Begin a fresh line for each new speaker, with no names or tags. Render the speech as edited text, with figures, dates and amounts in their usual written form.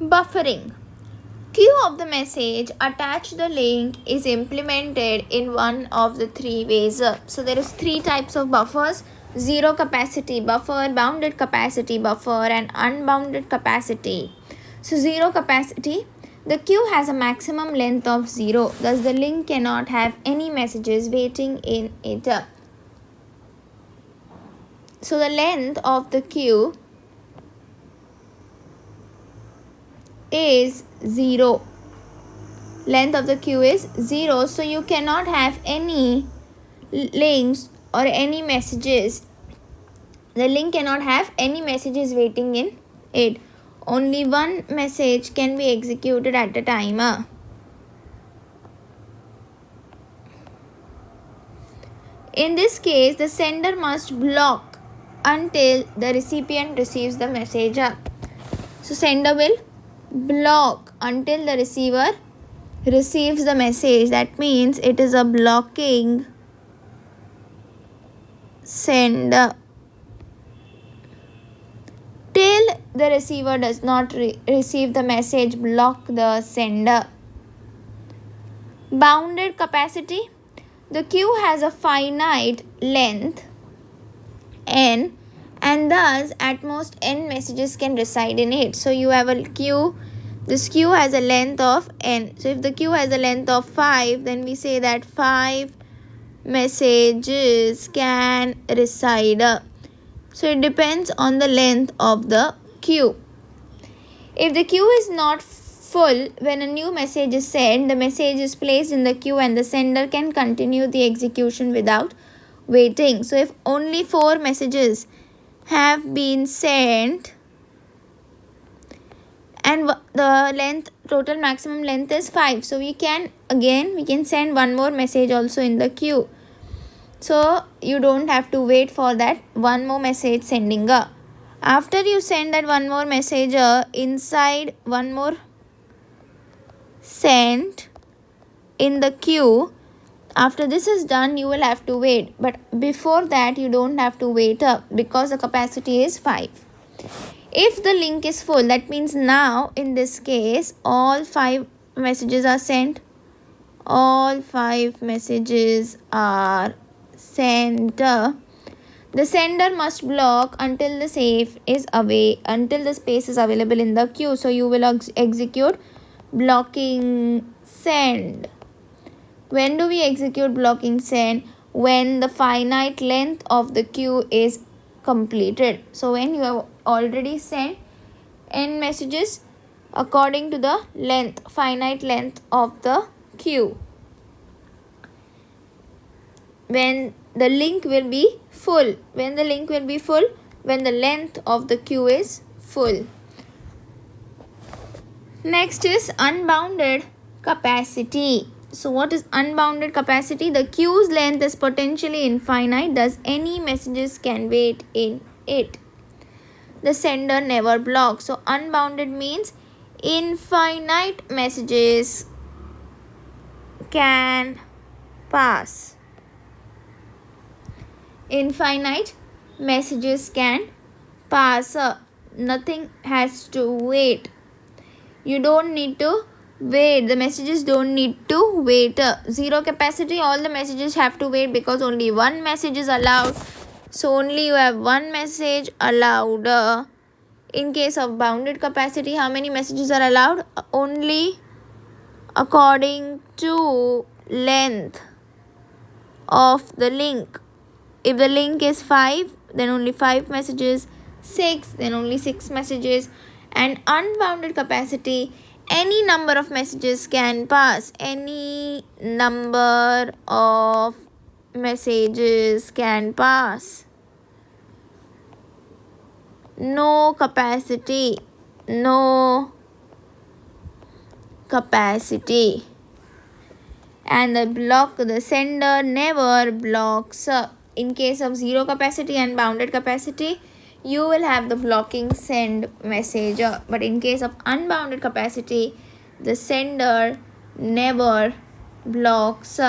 Buffering. Queue of the message attached the link is implemented in one of the three ways. So there is three types of buffers: zero capacity buffer, bounded capacity buffer, and unbounded capacity. So zero capacity, the queue has a maximum length of 0, thus the link cannot have any messages waiting in it. So the length of the queue is 0. Length of the queue is 0, so you cannot have any links or any messages. The link cannot have any messages waiting in it. Only one message can be executed at a time. In this case, the sender must block until the recipient receives the message. So sender will block until the receiver receives the message. That means it is a blocking sender. Till the receiver does not receive the message, block the sender. Bounded capacity. The queue has a finite length n, and thus at most n messages can reside in it. So you have a queue. This queue has a length of n. So if the queue has a length of 5, then we say that 5 messages can reside. So it depends on the length of the queue. If the queue is not full when a new message is sent, the message is placed in the queue and the sender can continue the execution without waiting. So if only 4 messages have been sent and the total maximum length is 5, so we can send one more message also in the queue. So you don't have to wait for that one more message sending. After you send that one more message, inside one more sent in the queue, after this is done, you will have to wait. But before that, you don't have to wait because the capacity is 5. If the link is full, that means now in this case, all 5 messages are sent. All 5 messages are sent. The sender must block until the space is available in the queue. So you will execute blocking send. When do we execute blocking send? When the finite length of the queue is completed. So when you have already sent n messages according to the finite length of the queue. When the link will be full. When the link will be full? When the length of the queue is full. Next is unbounded capacity. So what is unbounded capacity? The queue's length is potentially infinite, thus any messages can wait in it. The sender never blocks. So unbounded means infinite messages can pass. Infinite messages can pass. Nothing has to wait. You don't need to wait. The messages don't need to wait. Zero capacity, all the messages have to wait because only one message is allowed. So only you have one message allowed. In case of bounded capacity, how many messages are allowed? Only according to length of the link. If the link is 5, then only 5 messages. 6, then only 6 messages. And unbounded capacity, any number of messages can pass. Any number of messages can pass. No capacity. No capacity. And the sender never blocks. In case of zero capacity and bounded capacity, you will have the blocking send message. But in case of unbounded capacity, the sender never blocks.